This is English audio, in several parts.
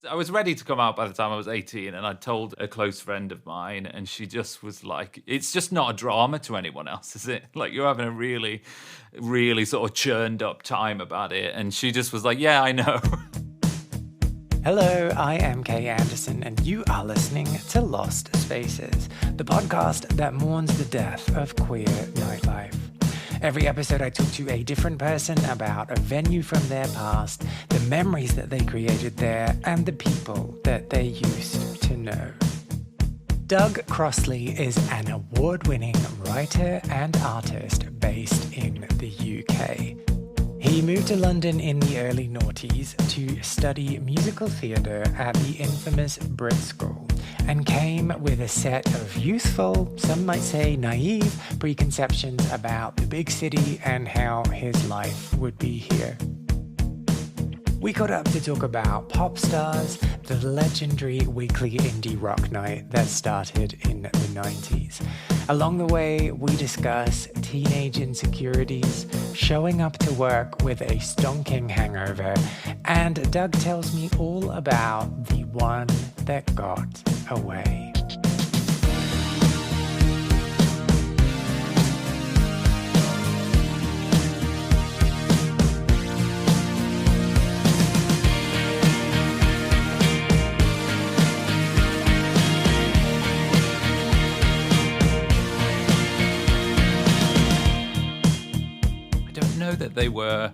I was ready to come out by the time I was 18, and I told a close friend of mine, and she just was like, it's just not a drama to anyone else, is it? Like, you're having a really, really sort of churned up time about it. And she just was like, yeah, I know. Hello, I am Kay Anderson, and you are listening to Lost Spaces, the podcast that mourns the death of queer nightlife. Every episode, I talk to a different person about a venue from their past, the memories that they created there, and the people that they used to know. Doug Crossley is an award-winning writer and artist based in the UK. He moved to London in the early noughties to study musical theatre at the infamous BRIT school, and came with a set of youthful, some might say naive, preconceptions about the big city and how his life would be here. We got up to talk about Popstarz, the legendary weekly indie rock night that started in the 90s. Along the way, we discuss teenage insecurities, showing up to work with a stonking hangover, and Doug tells me all about the one that got away. That they were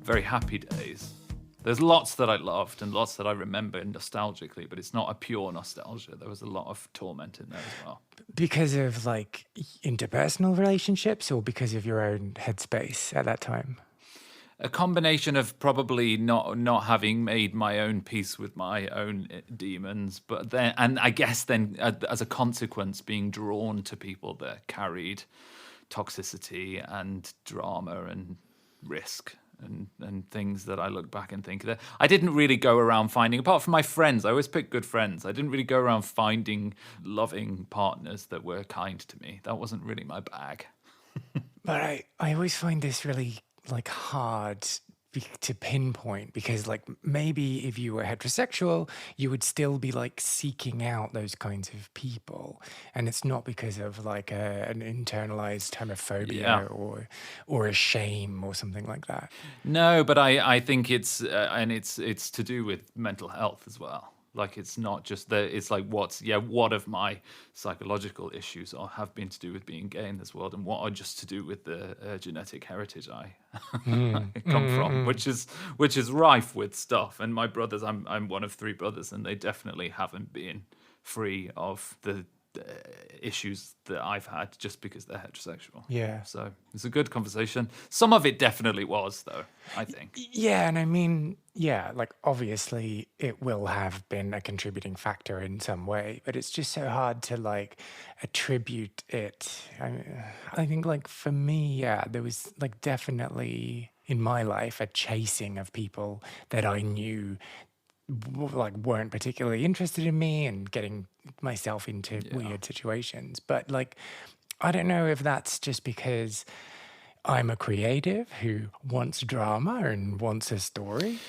very happy days. There's lots that I loved and lots that I remember nostalgically, but it's not a pure nostalgia. There was a lot of torment in there as well. Because of like interpersonal relationships, or because of your own headspace at that time? A combination of probably not having made my own peace with my own demons, but then, and I guess then as a consequence, being drawn to people that carried toxicity and drama and risk and things that I look back and think that I didn't really go around finding, apart from my friends, I always picked good friends. I didn't really go around finding loving partners that were kind to me. That wasn't really my bag. But I always find this really like hard to pinpoint, because like maybe if you were heterosexual, you would still be like seeking out those kinds of people, and it's not because of like an internalized homophobia or a shame or something like that. No, but I think it's and it's to do with mental health as well. Like, it's not just it's like what of my psychological issues have been to do with being gay in this world, and what are just to do with the genetic heritage I come from, which is rife with stuff. And my brothers, I'm one of three brothers, and they definitely haven't been free of the issues that I've had just because they're heterosexual. Yeah. So it's a good conversation. Some of it definitely was, though, I think. Yeah, and I mean, yeah, like obviously it will have been a contributing factor in some way, but it's just so hard to like attribute it. I think like for me, yeah, there was like definitely in my life a chasing of people that I knew like weren't particularly interested in me, and getting myself into weird situations. But like, I don't know if that's just because I'm a creative who wants drama and wants a story.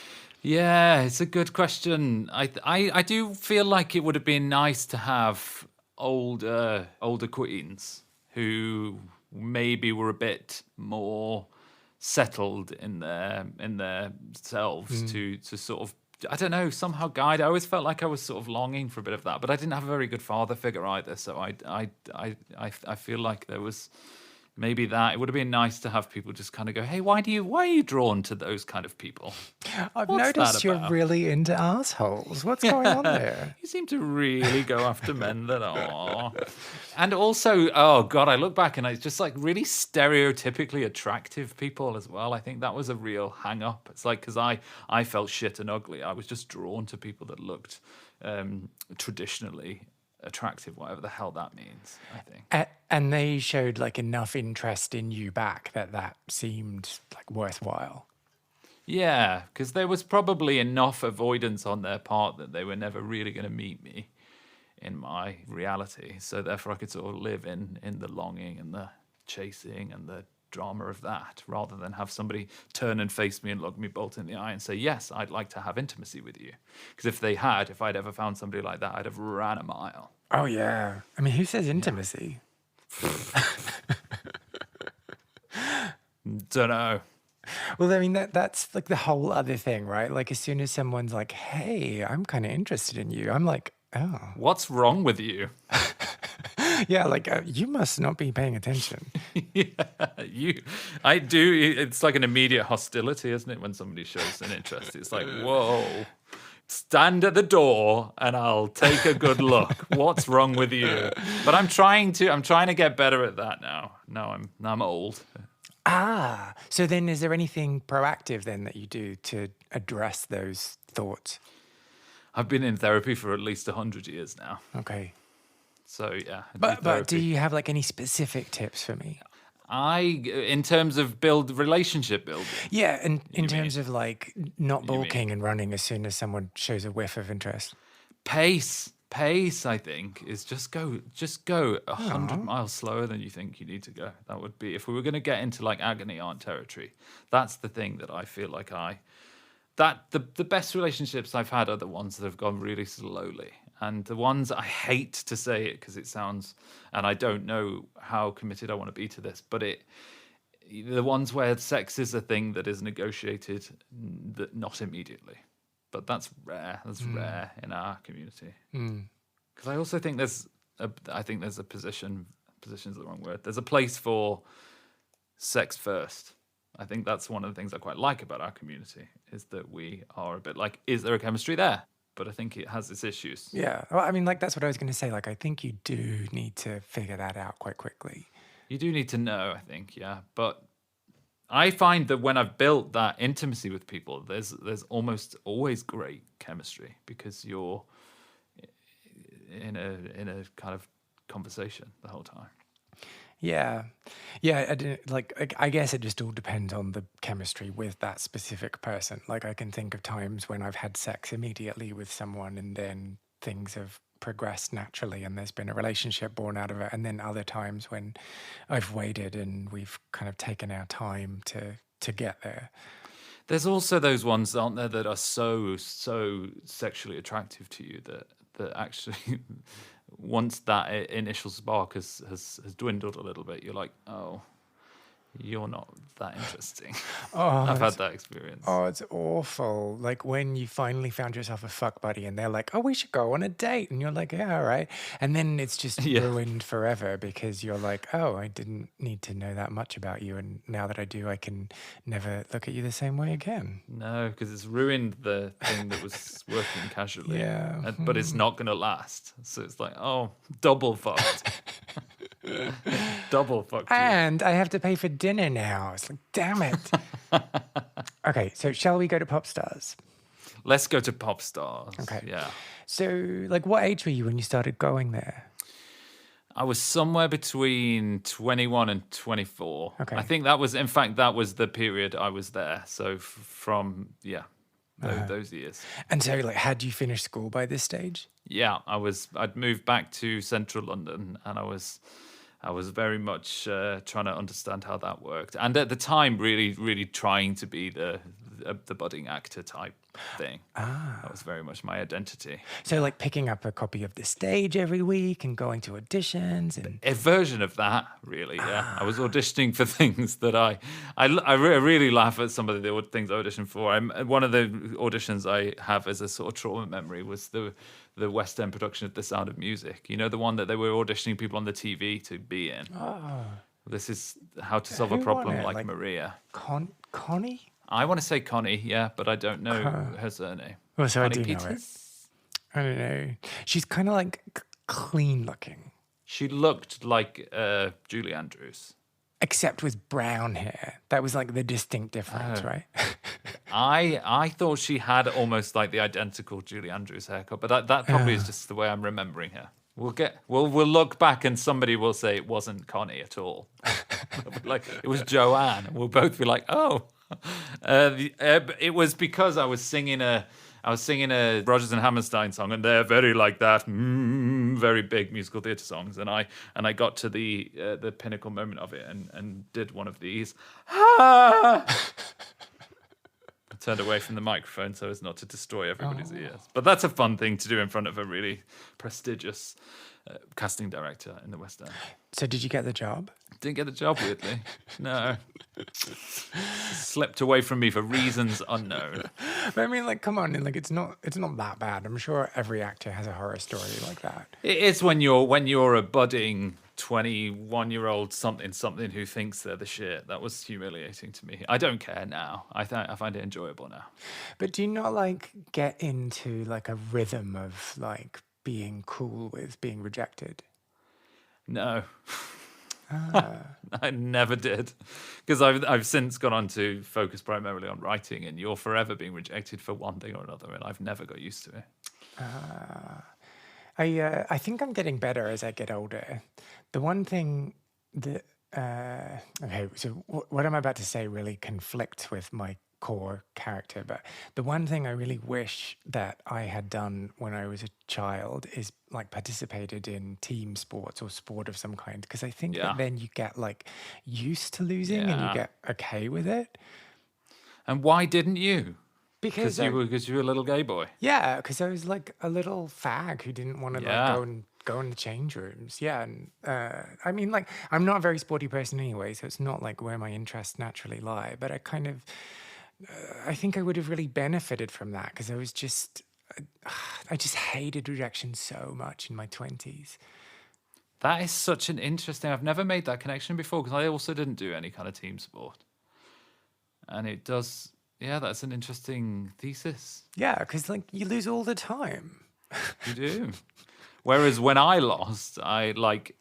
Yeah, it's a good question. I do feel like it would have been nice to have older queens who maybe were a bit more settled in their selves to sort of, I don't know, somehow guide. I always felt like I was sort of longing for a bit of that, but I didn't have a very good father figure either. So I feel like there was maybe that. It would have been nice to have people just kind of go, "Hey, why are you drawn to those kind of people?" I've What's noticed that you're about? really into assholes. What's going on there? You seem to really go after men that are. And also, oh God, I look back and it's just like really stereotypically attractive people as well. I think that was a real hang up. It's like, because I felt shit and ugly. I was just drawn to people that looked traditionally attractive, whatever the hell that means, I think. And they showed like enough interest in you back that seemed like worthwhile. Yeah, because there was probably enough avoidance on their part that they were never really going to meet me in my reality. So therefore I could sort of live in the longing and the chasing and the drama of that, rather than have somebody turn and face me and look me bolt in the eye and say, yes, I'd like to have intimacy with you. Because if I'd ever found somebody like that, I'd have ran a mile. Oh, yeah. I mean, who says intimacy? Don't know. Well, I mean, that's like the whole other thing, right? Like, as soon as someone's like, hey, I'm kind of interested in you, I'm like, oh. What's wrong with you? Yeah, like, you must not be paying attention. I do. It's like an immediate hostility, isn't it? When somebody shows an interest, it's like, whoa, stand at the door and I'll take a good look. What's wrong with you? But I'm trying to get better at that now. Now I'm old. Ah, so then is there anything proactive then that you do to address those thoughts? I've been in therapy for at least 100 years now. Okay. So yeah. But do you have like any specific tips for me? In terms of relationship building. Yeah, and in terms of like not balking and running as soon as someone shows a whiff of interest. Pace, I think, is just go 100 miles slower than you think you need to go. That would be, if we were going to get into like agony aunt territory, that's the thing that I feel like the best relationships I've had are the ones that have gone really slowly. And the ones, I hate to say it because it sounds, and I don't know how committed I want to be to this, but the ones where sex is a thing that is negotiated, that not immediately. But that's rare. That's rare in our community. Because I also think there's a position's the wrong word. There's a place for sex first. I think that's one of the things I quite like about our community, is that we are a bit like, is there a chemistry there? But I think it has its issues. Yeah. Well, I mean, like, that's what I was going to say. Like, I think you do need to figure that out quite quickly. You do need to know, I think, yeah. But I find that when I've built that intimacy with people, there's almost always great chemistry, because you're in a kind of conversation the whole time. Yeah. I guess it just all depends on the chemistry with that specific person. Like, I can think of times when I've had sex immediately with someone and then things have progressed naturally and there's been a relationship born out of it. And then other times when I've waited and we've kind of taken our time to get there. There's also those ones, aren't there, that are so sexually attractive to you that actually... once that initial spark has dwindled a little bit, you're like, oh, you're not that interesting. I've had that experience. Oh, it's awful. Like when you finally found yourself a fuck buddy and they're like, oh, we should go on a date. And you're like, yeah, all right. And then it's just ruined forever because you're like, oh, I didn't need to know that much about you. And now that I do, I can never look at you the same way again. No, because it's ruined the thing that was working casually. Yeah. But it's not going to last. So it's like, oh, double fucked. Double fucked you. And I have to pay for dinner now. It's like, damn it. Okay, so shall we go to Popstarz? Let's go to Popstarz. Okay. Yeah. So, like, what age were you when you started going there? I was somewhere between 21 and 24. Okay. I think that was the period I was there. So from, those years. And so, like, had you finished school by this stage? Yeah, I'd moved back to central London, and I was very much trying to understand how that worked. And at the time, really, really trying to be the budding actor type thing. That was very much my identity. So, like, picking up a copy of The Stage every week and going to auditions? And... A version of that, really, yeah. I was auditioning for things that I really laugh at some of the things I auditioned for. One of the auditions I have as a sort of trauma memory was the West End production of The Sound of Music. You know, the one that they were auditioning people on the TV to be in. Oh. This is How to Solve a Problem like Maria. Connie? I want to say Connie, yeah, but I don't know her surname. Well, so Connie I do know it. I don't know. She's kind of like clean looking. She looked like Julie Andrews. Except with brown hair. That was like the distinct difference, right? I thought she had almost like the identical Julie Andrews haircut, but that probably is just the way I'm remembering her. We'll look back and somebody will say it wasn't Connie at all. Like it was Joanne. We'll both be like, oh. It was because I was singing a Rodgers and Hammerstein song, and they're very like that, some very big musical theatre songs, and I got to the pinnacle moment of it and did one of these. I turned away from the microphone so as not to destroy everybody's ears. But that's a fun thing to do in front of a really prestigious casting director in the West End. So did you get the job? Didn't get the job, weirdly. No. Slipped away from me for reasons unknown. But I mean, like, come on, like it's not that bad. I'm sure every actor has a horror story like that. It's when you're a budding 21-year-old something who thinks they're the shit. That was humiliating to me. I don't care now. I find it enjoyable now. But do you not like get into like a rhythm of like being cool with being rejected? No. I never did, because I've since gone on to focus primarily on writing, and you're forever being rejected for one thing or another, and I've never got used to it. I think I'm getting better as I get older. The one thing that okay, so what I'm about to say really conflicts with my core character, but the one thing I really wish that I had done when I was a child is like participated in team sports or sport of some kind, because I think that then you get like used to losing and you get okay with it. And why didn't you? Because you were a little gay boy. Yeah, because I was like a little fag who didn't want to like go in the change rooms. Yeah, and I mean, like, I'm not a very sporty person anyway, so it's not like where my interests naturally lie. But I kind of, I think I would have really benefited from that, because I just hated rejection so much in my 20s. That is such an interesting. I've never made that connection before, because I also didn't do any kind of team sport, and it does. Yeah, that's an interesting thesis. Yeah, because like you lose all the time. You do. Whereas when I lost, I made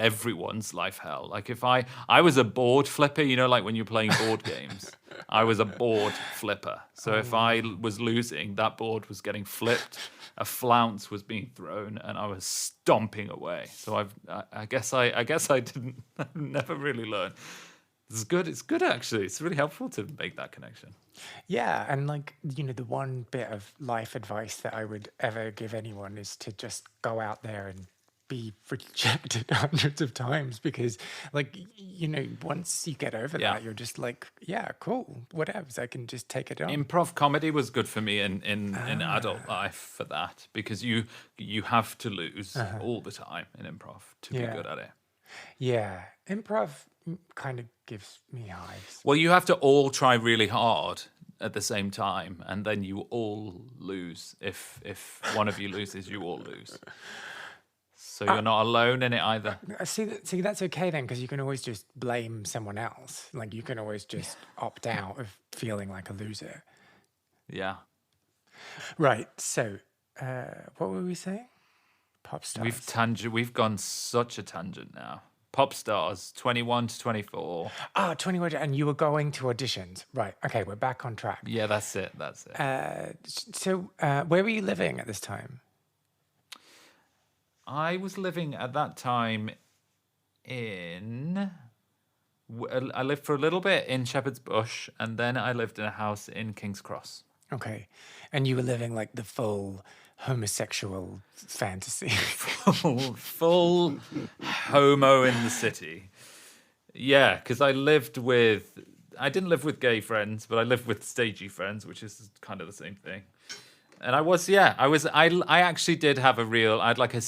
everyone's life hell. Like if I was a board flipper, you know, like when you're playing board games, I was a board flipper. So if I was losing, that board was getting flipped, a flounce was being thrown, and I was stomping away. So I guess I didn't. I've never really learned. It's good. It's good, actually. It's really helpful to make that connection. Yeah, and like, you know, the one bit of life advice that I would ever give anyone is to just go out there and be rejected hundreds of times, because, like, you know, once you get over that, you're just like, yeah, cool, whatever. I can just take it on. Improv comedy was good for me in adult life for that, because you have to lose all the time in improv to be good at it. Yeah, improv kind of gives me hives. Well, you have to all try really hard at the same time, and then you all lose. If one of you loses, you all lose. So you're not alone in it either. See, that's okay then, because you can always just blame someone else. Like, you can always just opt out of feeling like a loser. Yeah. Right. So, what were we saying? Popstarz. We've gone such a tangent now. Popstarz, 21 to 24. 21, and you were going to auditions. Right. Okay, we're back on track. Yeah, that's it. So, where were you living at this time? I was living at that time I lived for a little bit in Shepherd's Bush, and then I lived in a house in King's Cross. Okay. And you were living like the full homosexual fantasy. full homo in the city. Yeah, because I didn't live with gay friends, but I lived with stagey friends, which is kind of the same thing. And I actually did have I'd like a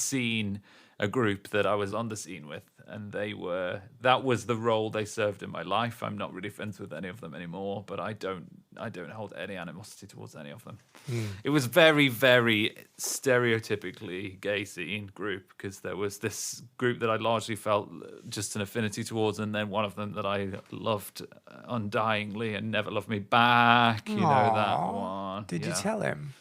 group that I was on the scene with, and that was the role they served in my life. I'm not really friends with any of them anymore, but I don't hold any animosity towards any of them. It was very, very stereotypically gay scene group, because there was this group that I largely felt just an affinity towards, and then one of them that I loved undyingly and never loved me back. You know that one. Did you tell him?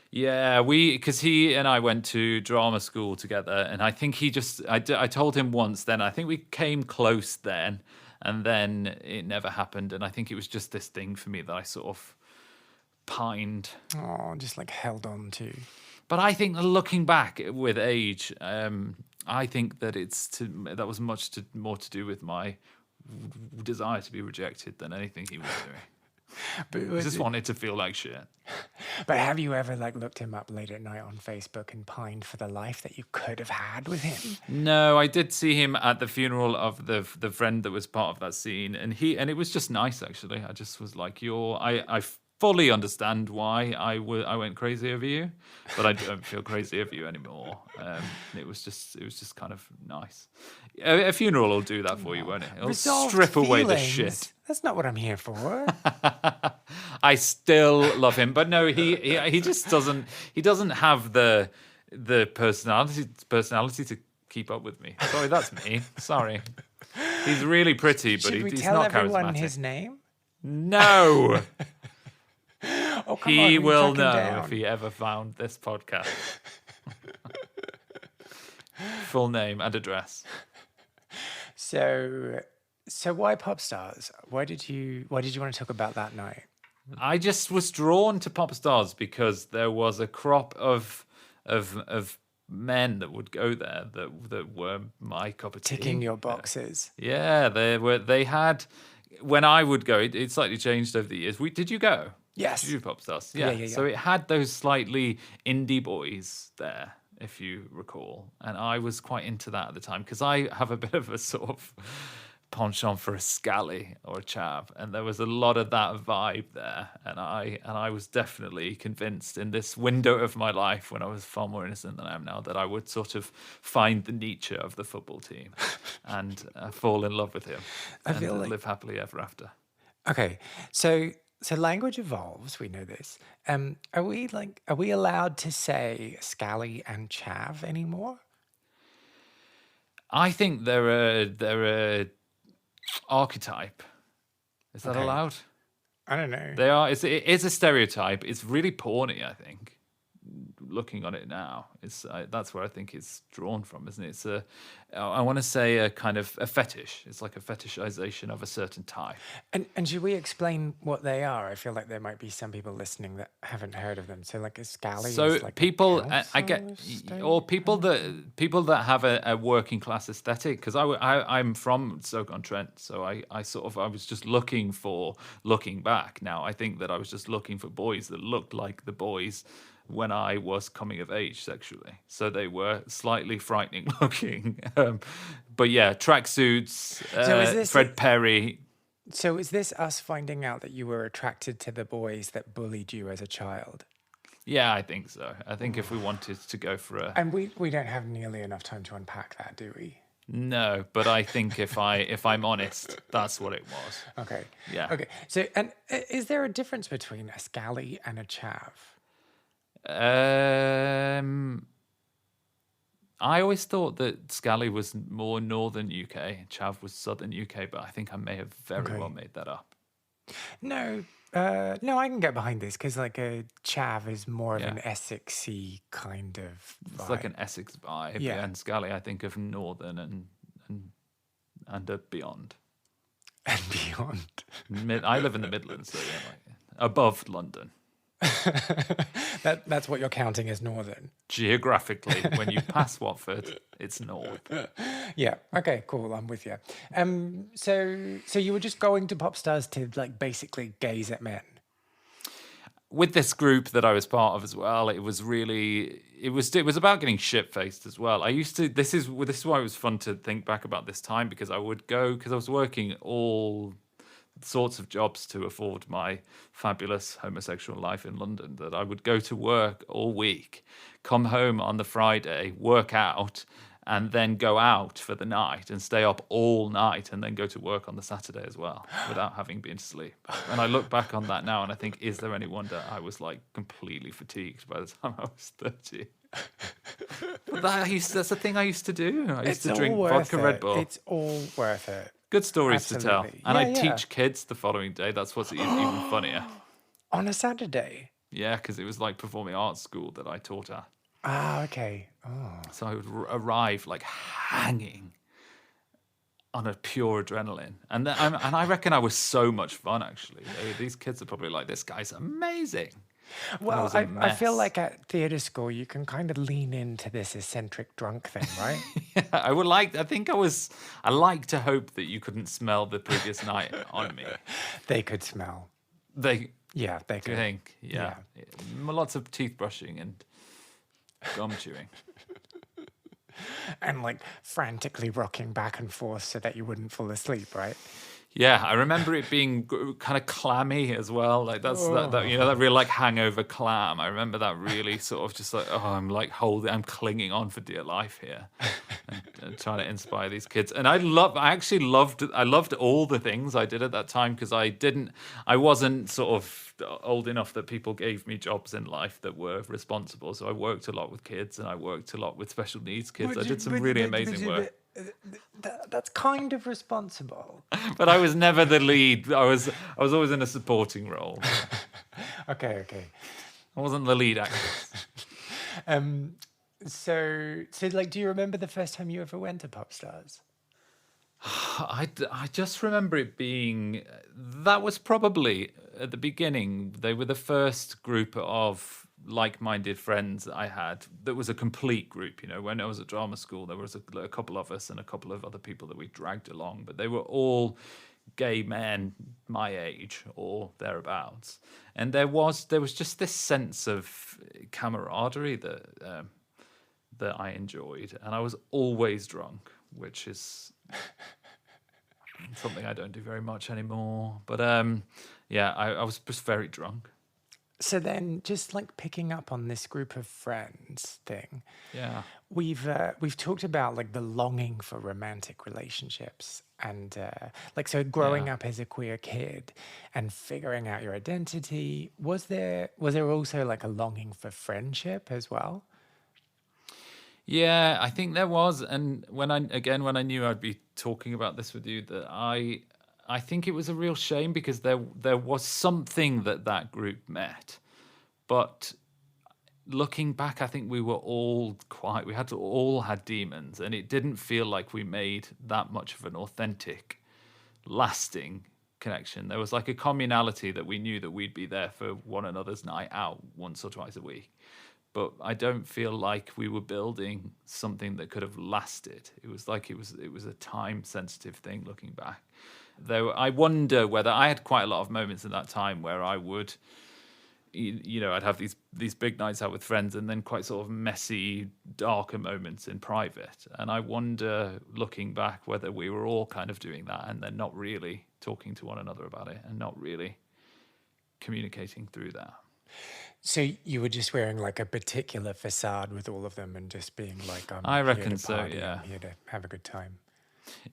Yeah, because he and I went to drama school together, and I think I told him once then, I think we came close then, and then it never happened, and I think it was just this thing for me that I sort of pined. Oh, just like held on to. But I think looking back with age, I think that that was more to do with my desire to be rejected than anything he was doing. I just wanted to feel like shit. But have you ever like looked him up late at night on Facebook and pined for the life that you could have had with him? No, I did see him at the funeral of the friend that was part of that scene, and it was just nice actually. I just was like, I fully understand why I went crazy over you, but I don't feel crazy over you anymore. It was just kind of nice. A funeral will do that for you, won't it? It'll Resolved strip away the feelings. shit. That's not what I'm here for. I still love him, but no, he just doesn't. He doesn't have the personality to keep up with me. Sorry, that's me. Sorry. He's really pretty, but Should we he's tell not everyone charismatic. his name? No. Oh, come on, He we will track him know down. if he ever found this podcast. Full name and address. So why Popstarz? Why did you want to talk about that night? I just was drawn to Popstarz because there was a crop of men that would go there that were my cup of tea. Ticking your boxes. Yeah, they had. When I would go, it slightly changed over the years. Did you go? Yes. Did you do Popstars? Yeah. So it had those slightly indie boys there, if you recall, and I was quite into that at the time because I have a bit of a sort of penchant for a scally or a chav, and there was a lot of that vibe there, and I was definitely convinced in this window of my life when I was far more innocent than I am now that I would sort of find the Nietzsche of the football team and fall in love with him and live happily ever after. Okay, so language evolves. We know this. Are we allowed to say scally and chav anymore? I think they're a archetype. Is that allowed? I don't know. They are. It is a stereotype. It's really porny, I think. Looking on it now, that's where I think it's drawn from, isn't it? I want to say a kind of a fetish. It's like a fetishization of a certain type. And should we explain what they are? I feel like there might be some people listening that haven't heard of them. So like a scally. So is like people, a I get, or people that have a working class aesthetic. Because I'm from Stoke-on-Trent, so I was just looking back. Now I think that I was just looking for boys that looked like the boys when I was coming of age sexually. So they were slightly frightening looking. But yeah, tracksuits, Fred Perry. So is this us finding out that you were attracted to the boys that bullied you as a child? Yeah, I think so. I think if we wanted to go for a... And we don't have nearly enough time to unpack that, do we? No, but I think if I'm honest, that's what it was. Okay. Yeah. Okay. So, and is there a difference between a scally and a chav? I always thought that scally was more northern UK, chav was southern UK, but I think I may have very well made that up. No, I can get behind this because like a chav is more of an Essexy kind of vibe. It's like an Essex vibe. Yeah. And scally, I think of northern and beyond. And beyond. I live in the Midlands, so yeah, like above London. That's what you're counting as northern. Geographically, when you pass Watford, it's north. Yeah. Okay. Cool. I'm with you. So you were just going to Popstarz to like basically gaze at men. With this group that I was part of as well, it was about getting shit faced as well. This is why it was fun to think back about this time because I would go because I was working all sorts of jobs to afford my fabulous homosexual life in London, that I would go to work all week, come home on the Friday, work out, and then go out for the night and stay up all night and then go to work on the Saturday as well without having been to sleep. And I look back on that now and I think, is there any wonder I was like completely fatigued by the time I was 30? But that's the thing I used to do. I used to drink vodka Red Bull. It's all worth it. Good stories to tell. And I teach kids the following day. That's what's even funnier. On a Saturday? Yeah, because it was like performing arts school that I taught at. Ah, okay. Oh. So I would arrive like hanging on a pure adrenaline. And I reckon I was so much fun, actually. These kids are probably like, this guy's amazing. Well, I feel like at theatre school, you can kind of lean into this eccentric drunk thing, right? Yeah, I like to hope that you couldn't smell the previous night on me. They could smell. They Yeah, they do you could. think? Yeah. Lots of teeth brushing and gum chewing. And like frantically rocking back and forth so that you wouldn't fall asleep, right? Yeah, I remember it being kind of clammy as well. Like that you know, that real like hangover clam. I remember that really sort of just like, oh, I'm clinging on for dear life here, and trying to inspire these kids. And I loved all the things I did at that time because I wasn't sort of old enough that people gave me jobs in life that were responsible. So I worked a lot with kids and I worked a lot with special needs kids. I did some really amazing work. That's kind of responsible. But I was never the lead. I was always in a supporting role. Okay. I wasn't the lead actress. So like, do you remember the first time you ever went to Popstarz? I just remember it being, that was probably at the beginning. They were the first group of like-minded friends that I had. That was a complete group. You know, when I was at drama school, there was a couple of us and a couple of other people that we dragged along, but they were all gay men my age or thereabouts. And there was just this sense of camaraderie that I enjoyed, and I was always drunk, which is something I don't do very much anymore. But I was just very drunk. So then, just like picking up on this group of friends thing, Yeah. we've talked about like the longing for romantic relationships and like, so growing up as a queer kid and figuring out your identity. Was there also like a longing for friendship as well? Yeah, I think there was. And when I knew I'd be talking about this with you, that I think it was a real shame because there was something that group met. But looking back, I think we were all we all had demons, and it didn't feel like we made that much of an authentic, lasting connection. There was like a communality that we knew that we'd be there for one another's night out once or twice a week. But I don't feel like we were building something that could have lasted. It was like it was a time-sensitive thing looking back. Though I wonder whether I had quite a lot of moments in that time where I would, you know, I'd have these big nights out with friends and then quite sort of messy, darker moments in private. And I wonder, looking back, whether we were all kind of doing that and then not really talking to one another about it and not really communicating through that. So you were just wearing like a particular facade with all of them and just being like, I here reckon to so, party, yeah. I'm here to have a good time.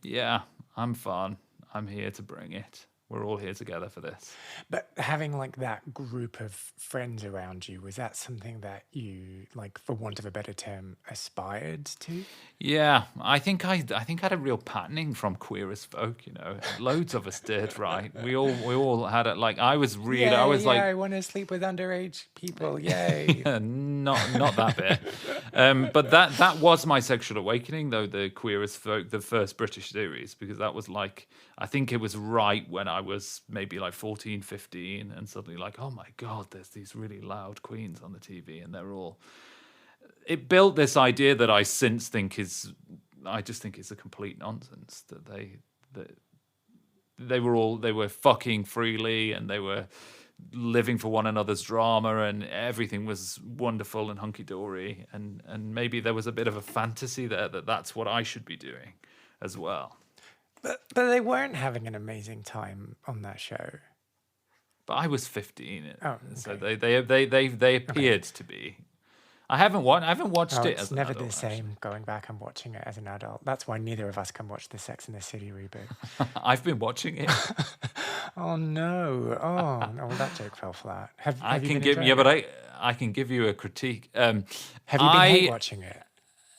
Yeah, I'm fun. I'm here to bring it. We're all here together for this. But having like that group of friends around you, was that something that you, like, for want of a better term, aspired to? Yeah, I think I had a real patterning from queer as folk. You know, loads of us did. Right, we all had it. Like I was really, I want to sleep with underage people. Yay! not that bit. But that was my sexual awakening, though, the Queer as Folk, the first British series, because that was like, I think it was right when I was maybe like 14, 15, and suddenly like, oh my God, there's these really loud queens on the TV, and they're all. It built this idea that I since think is, I just think it's a complete nonsense, that they were fucking freely and they were living for one another's drama and everything was wonderful and hunky-dory, and maybe there was a bit of a fantasy there that's what I should be doing as well. But they weren't having an amazing time on that show. But I was 15, so they appeared to be. I haven't watched it as an never adult, the same actually. going back and watching it as an adult. That's why neither of us can watch the Sex and the City reboot. I've been watching it. Oh no! Oh no! Well, that joke fell flat. Have you been enjoying it? But I can give you a critique. Have you been hate watching it?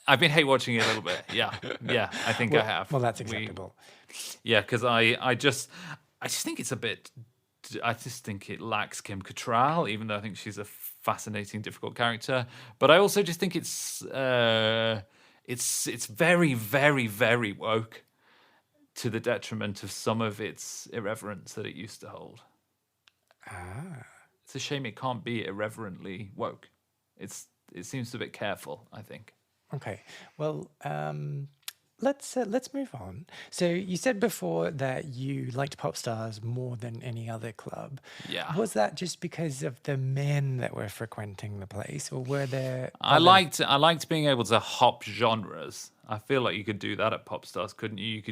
I've been hate watching it a little bit. Yeah, I think I have. Well, that's acceptable. Yeah, because I just think it's a bit. I just think it lacks Kim Cattrall, even though I think she's a fascinating, difficult character. But I also just think it's very, very, very woke, to the detriment of some of its irreverence that it used to hold. It's a shame it can't be irreverently woke. It seems a bit careful, I think. Okay. Well, let's move on. So you said before that you liked Popstars more than any other club. Yeah. Was that just because of the men that were frequenting the place, or were there I other? liked being able to hop genres. I feel like you could do that at Popstars, couldn't you? You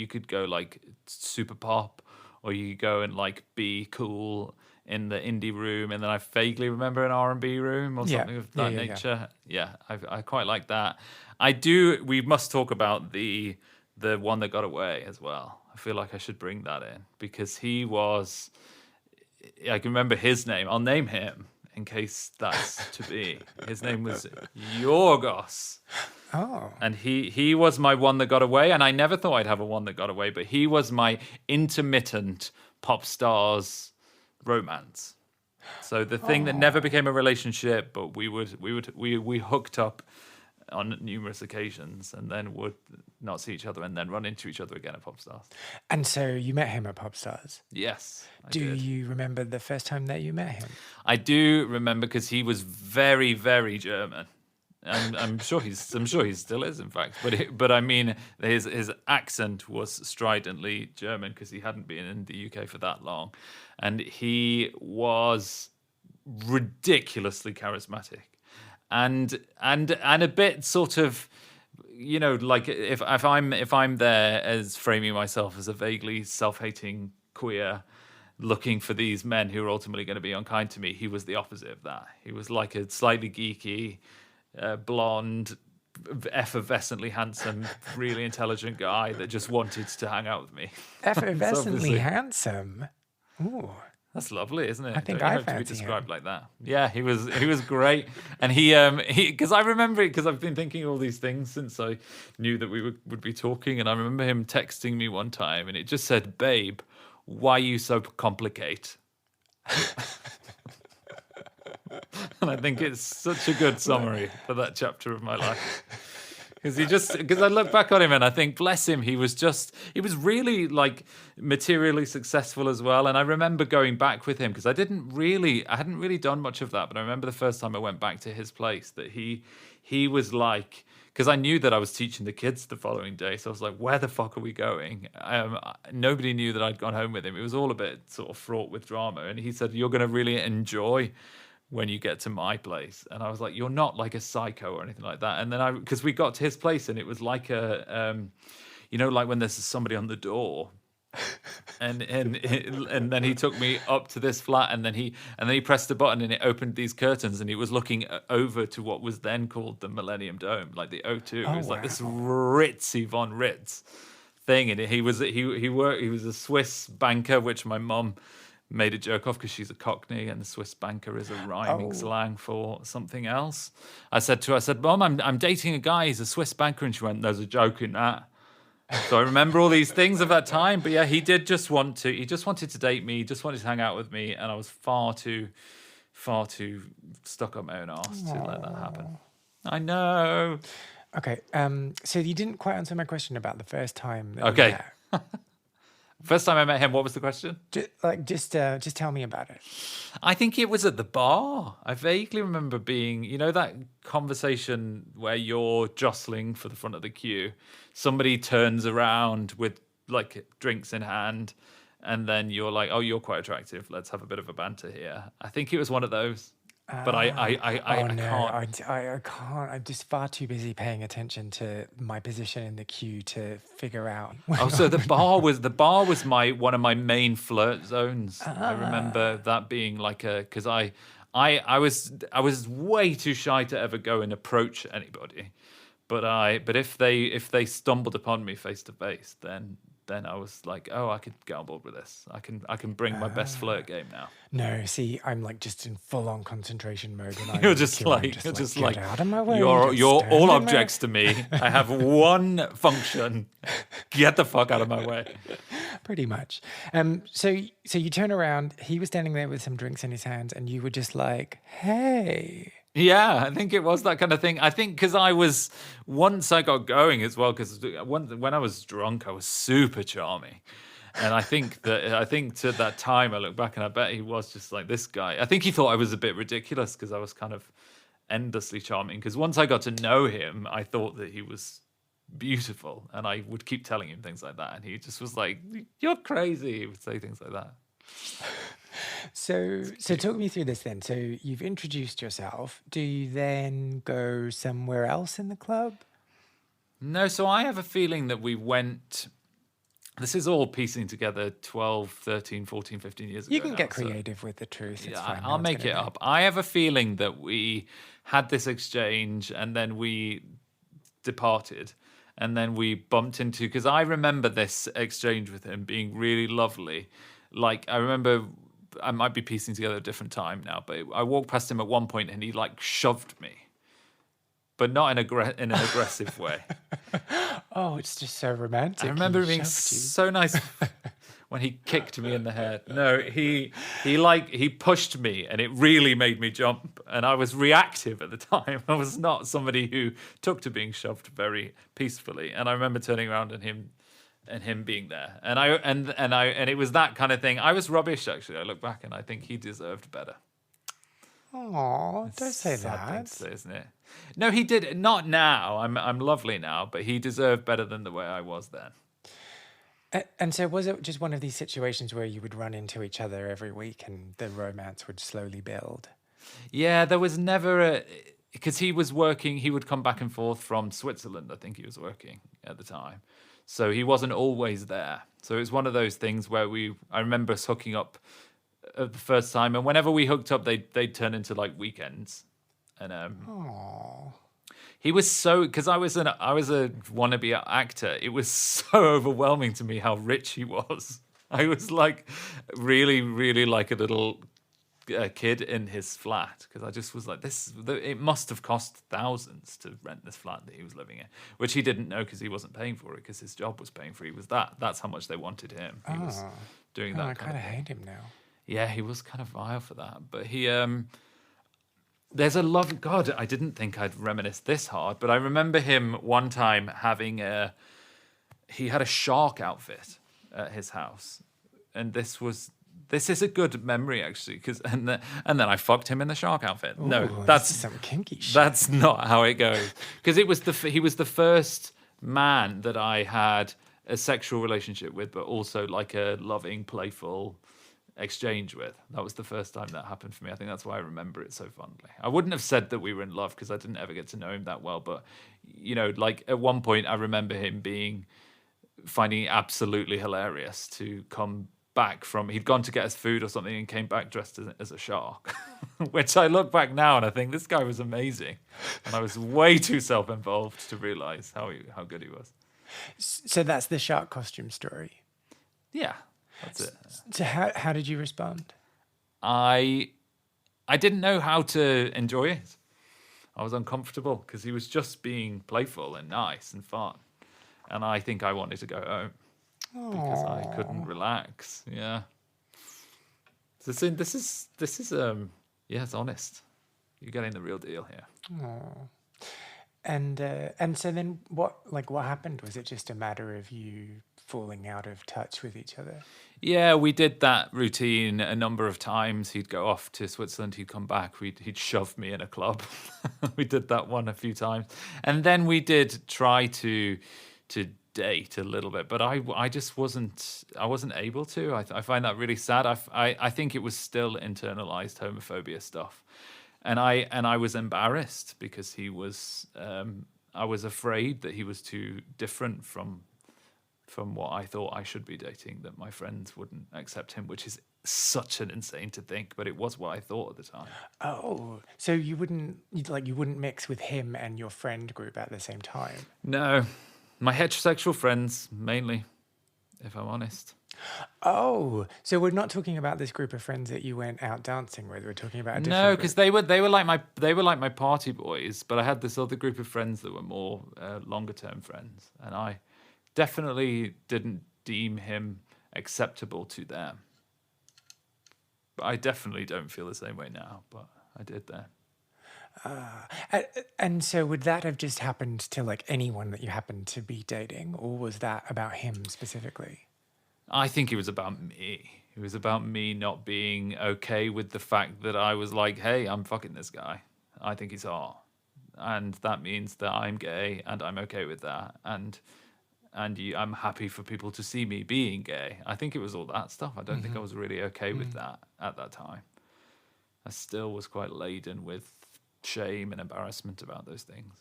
could go like super pop, or you could go and like be cool in the indie room, and then I vaguely remember an R&B room or Yeah, something of yeah, that yeah, yeah. nature. Yeah, I quite like that. I do. We must talk about the one that got away as well. I feel like I should bring that in because he was. I can remember his name. I'll name him in case that's to be. His name was Yorgos. Oh, And he was my one that got away. And I never thought I'd have a one that got away, but he was my intermittent pop stars romance. So the thing that never became a relationship, but we hooked up on numerous occasions and then would not see each other and then run into each other again at Popstars. and so you met him at Popstars. Yes, I Do did. you remember the first time that you met him? I do remember because he was very, very German. And I'm sure he still is, in fact. But I mean, his accent was stridently German because he hadn't been in the UK for that long, and he was ridiculously charismatic, and a bit sort of, you know, like if I'm there as framing myself as a vaguely self-hating queer looking for these men who are ultimately going to be unkind to me, he was the opposite of that. He was like a slightly geeky, blonde, effervescently handsome, really intelligent guy that just wanted to hang out with me. Effervescently obviously- handsome. Ooh. That's lovely, isn't it? I think Don't you I hope to be fancy described him. like that. Yeah, he was great, and he because I remember it because I've been thinking all these things since I knew that we would be talking, and I remember him texting me one time, and it just said, "Babe, why you so complicate?" And I think it's such a good summary for that chapter of my life. Because I look back on him and I think, bless him, he was really like materially successful as well. And I remember going back with him because I hadn't really done much of that. But I remember the first time I went back to his place that he was like, because I knew that I was teaching the kids the following day. So I was like, where the fuck are we going? Nobody knew that I'd gone home with him. It was all a bit sort of fraught with drama. And he said, you're going to really enjoy when you get to my place. And I was like, you're not like a psycho or anything like that. And then because we got to his place and it was like a, you know, like when there's somebody on the door. And then he took me up to this flat and then he pressed a button and it opened these curtains and he was looking over to what was then called the Millennium Dome, like the O2. It was like this ritzy von Ritz thing. And he was a Swiss banker, which my mum made a joke of because she's a Cockney and the Swiss banker is a rhyming slang for something else. I said, Mom, I'm dating a guy, he's a Swiss banker. And she went, there's a joke in that. So I remember all these things of that time. But yeah, he just wanted to date me, just wanted to hang out with me. And I was far too stuck up my own arse to let that happen. I know. Okay. So you didn't quite answer my question about the first time that Okay. we met. First time I met him, what was the question? Just tell me about it. I think it was at the bar. I vaguely remember being, you know, that conversation where you're jostling for the front of the queue. Somebody turns around with like drinks in hand, and then you're like, "Oh, you're quite attractive. Let's have a bit of a banter here." I think it was one of those. But I can't. I can't. I'm just far too busy paying attention to my position in the queue to figure out. Oh, so the bar was one of my main flirt zones. I remember that being like because I was way too shy to ever go and approach anybody, but if they stumbled upon me face to face, then I was like, oh, I could get on board with this. I can bring my best flirt game now. No, see, I'm like just in full on concentration mode. And You're just like get out of my way. You're just all stand in my- objects to me. I have one function. Get the fuck out of my way. Pretty much. So you turn around. He was standing there with some drinks in his hands, and you were just like, "Hey." Yeah, I think it was that kind of thing. I think because once I got going as well, because when I was drunk, I was super charming. And I think to that time, I look back and I bet he was just like this guy. I think he thought I was a bit ridiculous because I was kind of endlessly charming. Because once I got to know him, I thought that he was beautiful. And I would keep telling him things like that. And he just was like, you're crazy. He would say things like that. So talk me through this then. So you've introduced yourself. Do you then go somewhere else in the club? No, so I have a feeling that we went... This is all piecing together 12, 13, 14, 15 years ago. You can now, get so- creative with the truth. It's fine. No I'll one's make gonna it know. up. I have a feeling that we had this exchange and then we departed. And then we bumped into... Because I remember this exchange with him being really lovely. Like, I remember... I might be piecing together a different time now, but I walked past him at one point and he, like, shoved me. But not in an aggressive way. Oh, it's just so romantic. I remember it He being shoved you. so nice when he kicked me in the head. No, he pushed me and it really made me jump. And I was reactive at the time. I was not somebody who took to being shoved very peacefully. And I remember turning around and him being there. And it was that kind of thing. I was rubbish, actually. I look back and I think he deserved better. Oh, don't say Sad thing that. to say, isn't it? No, he did not now. I'm lovely now, but he deserved better than the way I was then. And so was it just one of these situations where you would run into each other every week and the romance would slowly build? Yeah, there was never because he was working. He would come back and forth from Switzerland. I think he was working at the time, so he wasn't always there. So it was one of those things where I remember us hooking up the first time, and whenever we hooked up, they'd turn into like weekends. And Oh, he was so, because I was a wannabe actor. It was so overwhelming to me how rich he was. I was like really, really like a little kid in his flat, because I just was like, it must have cost thousands to rent this flat that he was living in, which he didn't know because he wasn't paying for it, because his job was paying for it. He was that's how much they wanted him. He was doing that I kind kind of of hate him now. Yeah, he was kind of vile for that. But he, there's a love. God, I didn't think I'd reminisce this hard, but I remember him one time having he had a shark outfit at his house, and this is a good memory actually, and then I fucked him in the shark outfit. Ooh, No, this that's is some kinky shit. that's not how it goes. Because he was the first man that I had a sexual relationship with, but also like a loving, playful exchange with. That was the first time that happened for me. I think that's why I remember it so fondly. I wouldn't have said that we were in love because I didn't ever get to know him that well, but like at one point I remember him finding it absolutely hilarious to come back from, he'd gone to get us food or something and came back dressed as a shark. Which I look back now and I think this guy was amazing, and I was way too self-involved to realize how good he was. So that's the shark costume story. Yeah, that's it. So how did you respond? I didn't know how to enjoy it. I was uncomfortable because he was just being playful and nice and fun, and I think I wanted to go home because I couldn't relax. Yeah. So this is yeah, it's honest. You're getting the real deal here. And so then what happened? Was it just a matter of you falling out of touch with each other? Yeah, we did that routine a number of times. He'd go off to Switzerland, he'd come back, he'd shove me in a club. We did that one a few times. And then we did try to date a little bit, but I just wasn't able to. I find that really sad. I think it was still internalized homophobia stuff. And I was embarrassed because he was I was afraid that he was too different from what I thought I should be dating, that my friends wouldn't accept him, which is such an insane to think, but it was what I thought at the time. Oh, so you wouldn't mix with him and your friend group at the same time? No, my heterosexual friends mainly, if I'm honest. Oh, so we're not talking about this group of friends that you went out dancing with. We're talking about a different No, because group. they were like my party boys, but I had this other group of friends that were more longer term friends, and I definitely didn't deem him acceptable to them. But I definitely don't feel the same way now, but I did then. And so would that have just happened to like anyone that you happened to be dating, or was that about him specifically? I think it was about me. It was about me not being okay with the fact that I was like, hey, I'm fucking this guy. I think he's hot. that means that I'm gay, and I'm okay with that, and I'm happy for people to see me being gay. I think it was all that stuff. I don't think I was really okay with that at that time. I still was quite laden with shame and embarrassment about those things.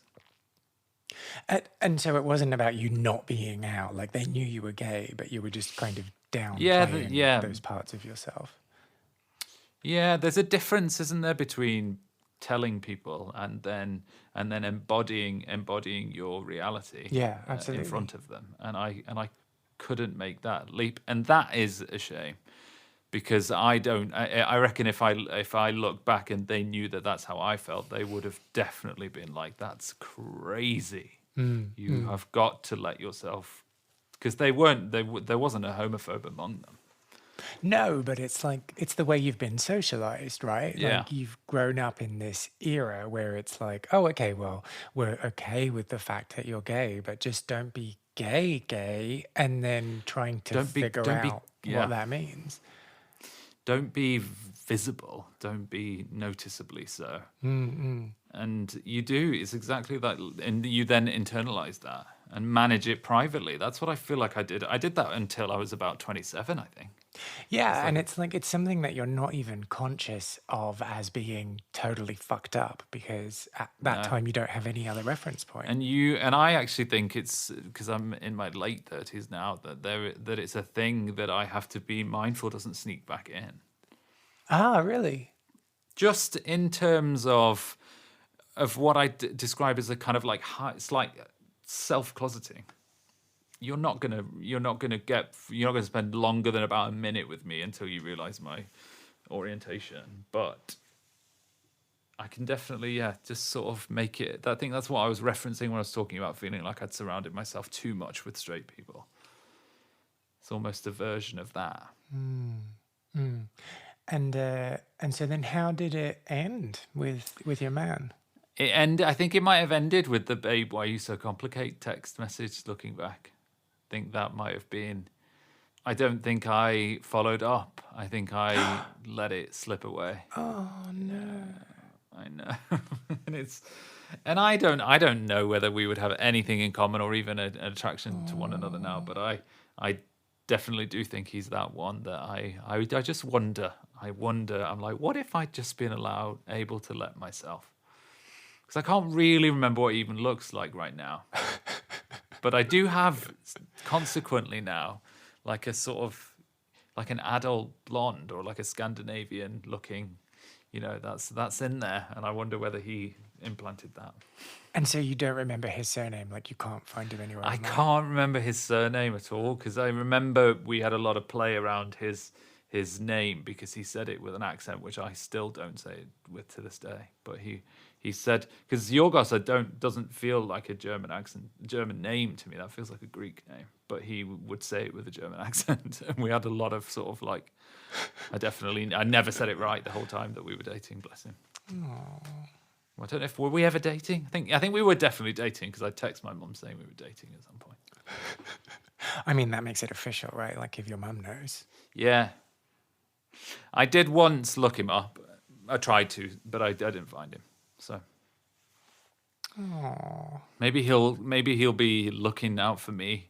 And so it wasn't about you not being out. Like they knew you were gay, but you were just kind of Yeah, downplaying those parts of yourself. Yeah, there's a difference, isn't there, between telling people and then embodying your reality. Yeah, absolutely. In front of them, and I couldn't make that leap, and that is a shame, because I reckon if I look back and they knew that that's how I felt, they would have definitely been like, that's crazy. You have got to let yourself, because there wasn't a homophobe among them. No, but it's like, it's the way you've been socialized, right? Yeah. Like you've grown up in this era where it's like, oh, okay, well, we're okay with the fact that you're gay, but just don't be gay, and then trying to figure out what that means. Don't be visible. Don't be noticeably so. And you do. It's exactly that. And you then internalize that and manage it privately. That's what I feel like I did. I did that until I was about 27, I think. Yeah, and it's like it's something that you're not even conscious of as being totally fucked up, because at that time you don't have any other reference point. And I actually think it's because I'm in my late 30s now that it's a thing that I have to be mindful doesn't sneak back in. Ah, really? Just in terms of what I describe as a kind of like it's like self-closeting. You're not gonna spend longer than about a minute with me until you realize my orientation. But I can definitely, just sort of make it. I think that's what I was referencing when I was talking about feeling like I'd surrounded myself too much with straight people. It's almost a version of that. And so then how did it end with your man? I think it might have ended with the "babe, why you so complicate" text message. Looking back, I think that might have been. I don't think I followed up. I think I let it slip away. Oh no! I know, and I don't know whether we would have anything in common or even an attraction to one another now. But I definitely do think he's that one that I just wonder. I'm like, what if I'd just been able to let myself? Because I can't really remember what it even looks like right now. But I do have, consequently now, like a sort of, like an adult blonde or like a Scandinavian looking, that's in there. And I wonder whether he implanted that. And so you don't remember his surname, like you can't find him anywhere. I can't remember his surname at all, because I remember we had a lot of play around his name, because he said it with an accent, which I still don't say it with to this day. But he said, because Yorgos doesn't feel like a German name to me. That feels like a Greek name. But he would say it with a German accent. And we had a lot of sort of like, I never said it right the whole time that we were dating, bless him. Aww. I don't know were we ever dating? I think we were definitely dating, because I text my mum saying we were dating at some point. I mean, that makes it official, right? Like if your mum knows. Yeah. I did once look him up. I tried to, but I didn't find him. So maybe he'll be looking out for me,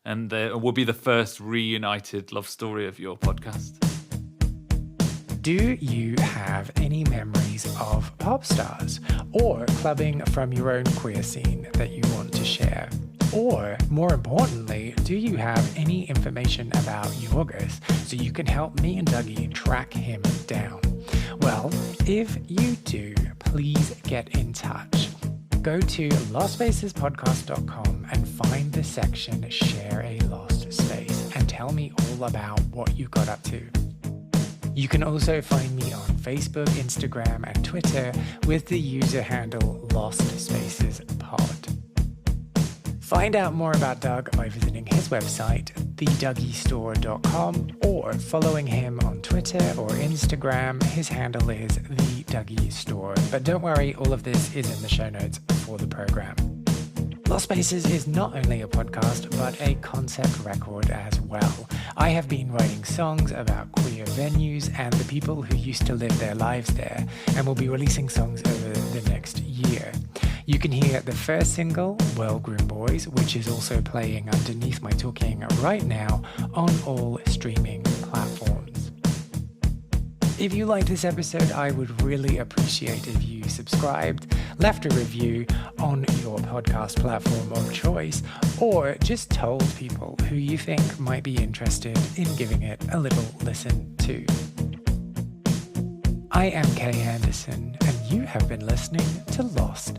and will be the first reunited love story of your podcast. Do you have any memories of Popstarz or clubbing from your own queer scene that you want to share? Or, more importantly, do you have any information about Yorgos so you can help me and Dougie track him down? Well, if you do, please get in touch. Go to lostspacesPodcast.com and find the section Share a Lost Space and tell me all about what you got up to. You can also find me on Facebook, Instagram, and Twitter with the user handle LostSpacesPod. Find out more about Doug by visiting his website, thedougiestore.com, or following him on Twitter or Instagram. His handle is thedougiestore. But don't worry, all of this is in the show notes for the program. Lost Spaces is not only a podcast, but a concept record as well. I have been writing songs about queer venues and the people who used to live their lives there, and will be releasing songs over the next year. You can hear the first single, Well Groomed Boys, which is also playing underneath my talking right now on all streaming platforms. If you liked this episode, I would really appreciate if you subscribed, left a review on your podcast platform of choice, or just told people who you think might be interested in giving it a little listen too. I am Kay Anderson, and you have been listening to Lost